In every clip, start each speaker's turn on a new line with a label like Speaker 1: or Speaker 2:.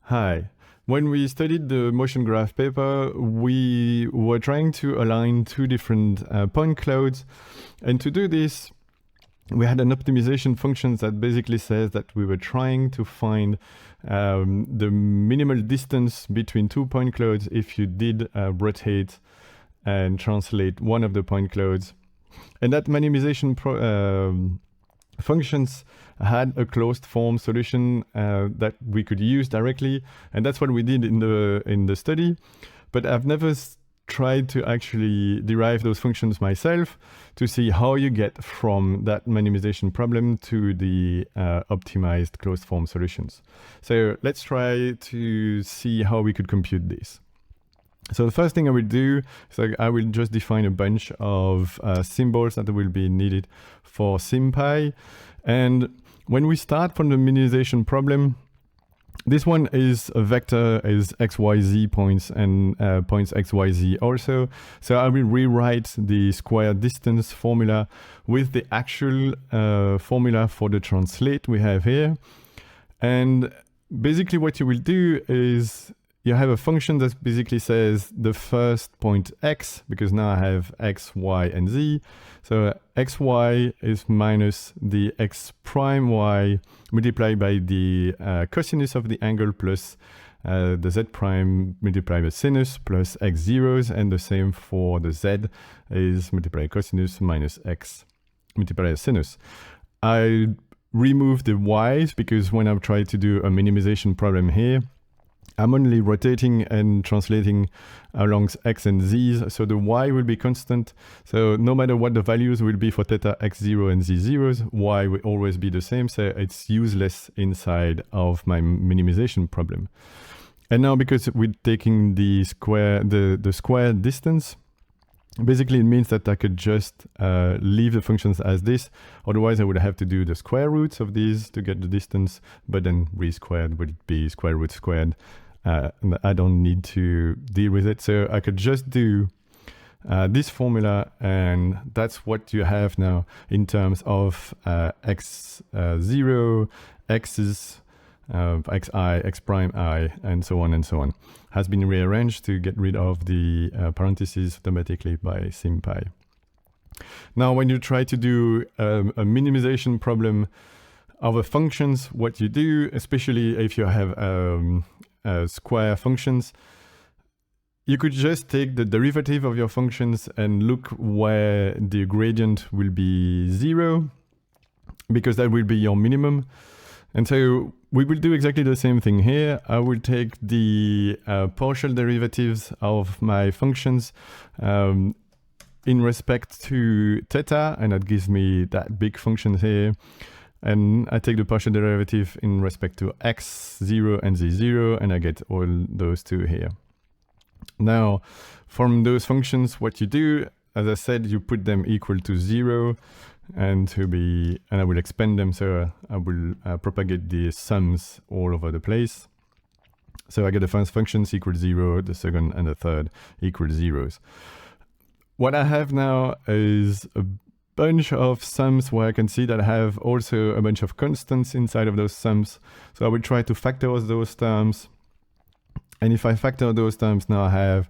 Speaker 1: Hi. When we studied the motion graph paper, we were trying to align two different point clouds. And to do this, we had an optimization function that basically says that we were trying to find the minimal distance between two point clouds if you did rotate and translate one of the point clouds. And that minimization functions had a closed form solution that we could use directly, and that's what we did in the study. But I've never tried to actually derive those functions myself to see how you get from that minimization problem to the optimized closed form solutions. So let's try to see how we could compute this. So the first thing I will do is I will just define a bunch of symbols that will be needed for SymPy. And when we start from the minimization problem, this one is a vector, is XYZ points and points XYZ also. So I will rewrite the square distance formula with the actual formula for the translate we have here. And basically what you will do is you have a function that basically says the first point x, because now I have x, y, and z. So xy is minus the x prime y multiplied by the cosinus of the angle plus the z prime multiplied by sinus plus x zeros, and the same for the z is multiplied by cosinus minus x multiplied by sinus. I remove the y's because when I try to do a minimization problem here, I'm only rotating and translating along x and z's, so the y will be constant. So no matter what the values will be for theta x0 and z0s, y will always be the same, so it's useless inside of my minimization problem. And now because we're taking the square distance, basically it means that I could just leave the functions as this. Otherwise I would have to do the square roots of these to get the distance, but then re squared would be square root squared. I don't need to deal with it, so I could just do this formula, and that's what you have now in terms of x0, x's, xi, x prime I, and so on, has been rearranged to get rid of the parentheses automatically by SymPy. Now when you try to do a minimization problem of a functions, what you do, especially if you have square functions, you could just take the derivative of your functions and look where the gradient will be 0, because that will be your minimum. And so we will do exactly the same thing here. I will take the partial derivatives of my functions in respect to theta, and that gives me that big function here. And I take the partial derivative in respect to x0 and z0, and I get all those two here. Now, from those functions, what you do, as I said, you put them equal to 0, and I will expand them, so I will propagate the sums all over the place. So I get the first functions equal 0, the second and the third equal zeros. What I have now is a bunch of sums where I can see that I have also a bunch of constants inside of those sums. So I will try to factor those terms. And if I factor those terms, now I have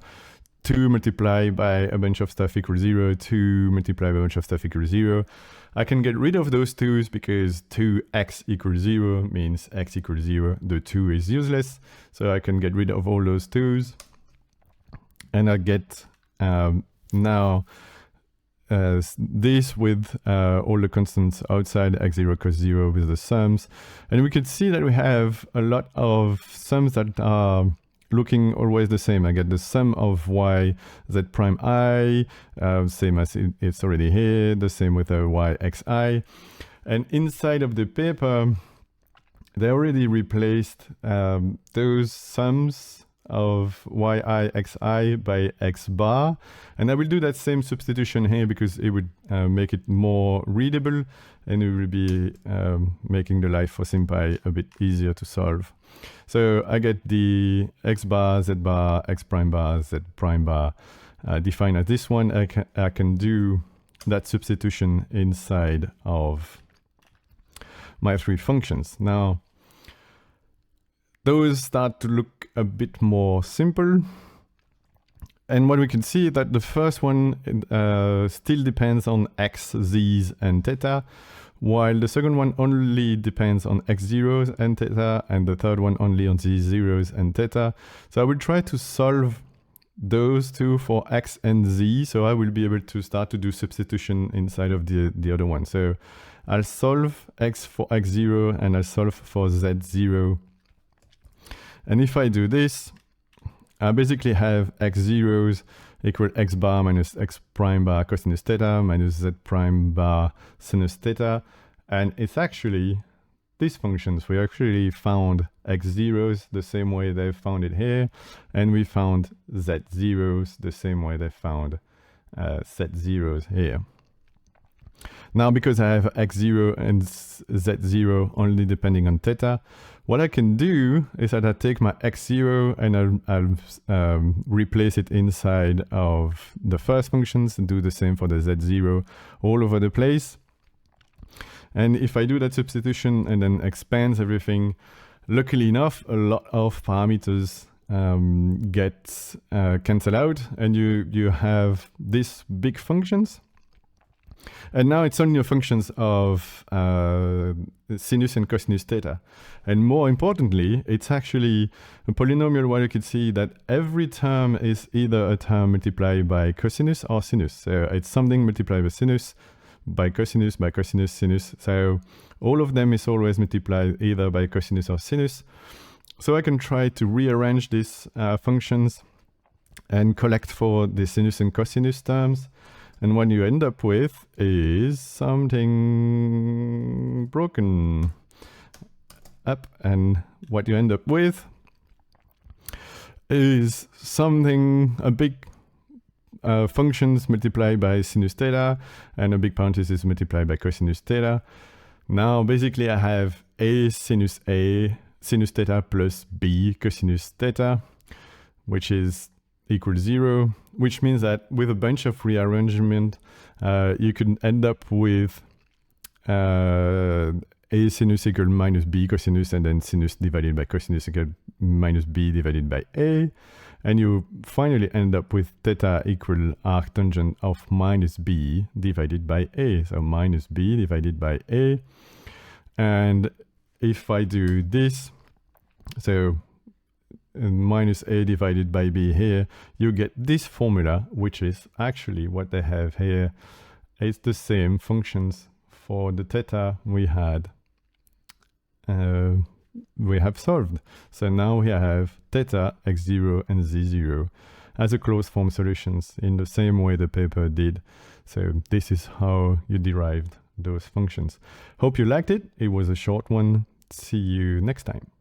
Speaker 1: 2 multiplied by a bunch of stuff equals 0, 2 multiplied by a bunch of stuff equals 0. I can get rid of those 2's because 2x equals 0 means x equals 0. The 2 is useless, so I can get rid of all those 2's. And I get now this with all the constants outside x0 cos 0 with the sums. And we can see that we have a lot of sums that are looking always the same. I get the sum of y z prime I, same as it's already here, the same with y xi. And inside of the paper, they already replaced those sums of yi xi by x bar, and I will do that same substitution here because it would make it more readable, and it will be making the life for SymPy a bit easier to solve. So I get the x bar, z bar, x prime bar, z prime bar defined as this one. I can do that substitution inside of my three functions. Now those start to look a bit more simple. And what we can see is that the first one still depends on x, z's, and theta, while the second one only depends on x zeros and theta, and the third one only on z zeros and theta. So I will try to solve those two for x and z, so I will be able to start to do substitution inside of the other one. So I'll solve x for x0 and I'll solve for z0. And if I do this, I basically have x zeros equal x bar minus x prime bar cosinus theta minus z prime bar sinus theta. And it's actually these functions. We actually found x zeros the same way they found it here. And we found z zeros the same way they found z zeros here. Now, because I have x0 and z0 only depending on theta, what I can do is that I take my x0 and I'll replace it inside of the first functions and do the same for the z0 all over the place. And if I do that substitution and then expands everything, luckily enough, a lot of parameters get cancelled out, and you have these big functions. And now it's only functions of sinus and cosinus theta. And more importantly, it's actually a polynomial where you can see that every term is either a term multiplied by cosinus or sinus. So it's something multiplied by sinus, by cosinus, sinus. So all of them is always multiplied either by cosinus or sinus. So I can try to rearrange these functions and collect for the sinus and cosinus terms. And what you end up with is something broken up. And what you end up with is something, a big functions multiplied by sinus theta and a big parenthesis multiplied by cosinus theta. Now, basically, I have a sinus theta plus b cosinus theta, which is equals 0, which means that with a bunch of rearrangement, you can end up with a sinus equal minus b cosinus, and then sinus divided by cosinus equal minus b divided by a. And you finally end up with theta equal arctangent of minus b divided by a. So minus b divided by a. And if I do this, so minus a divided by b here, you get this formula, which is actually what they have here. It's the same functions for the theta we have solved. So now we have theta, x0 and z0 as a closed form solutions in the same way the paper did. So this is how you derived those functions. Hope you liked it. It was a short one. See you next time.